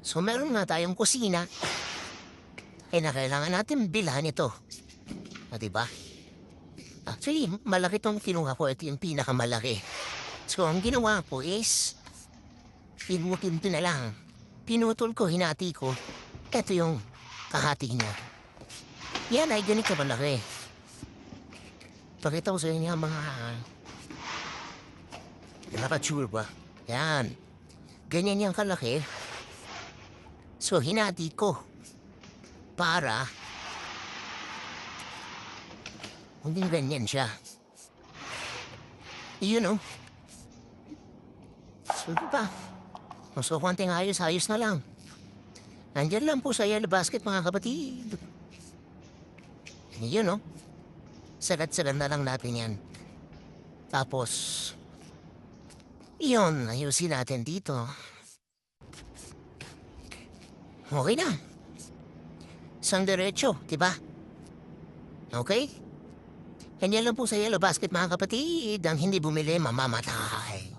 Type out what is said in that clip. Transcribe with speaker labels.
Speaker 1: So meron nga tayong kusina. Na kailangan natin bilhan ito. Diba? Actually, malaki tong kinuha ko. Ito yung pinakamalaki. So ang ginawa ko is, pinutin na lang. Pinutol ko, hinati ko. Ito yung kahati niya. Yan ay ganito malaki. Pakita ko sa inyo mga nakatsure ba? Yan. Ganyan yung kalaki. So hinati ko. Para hindi ganyan siya. Yun o. So diba? So konting ayos-ayos na lang. Nandyan lang po sa yellow basket mga kapatid. Yun o. Sagat-sagat na lang natin yan. Tapos, yun, ayusin natin dito. Okay na. Isang diretso, diba? Okay? Kanya lang po sa yellow basket mga kapatid. Ang hindi bumili, mamamatay.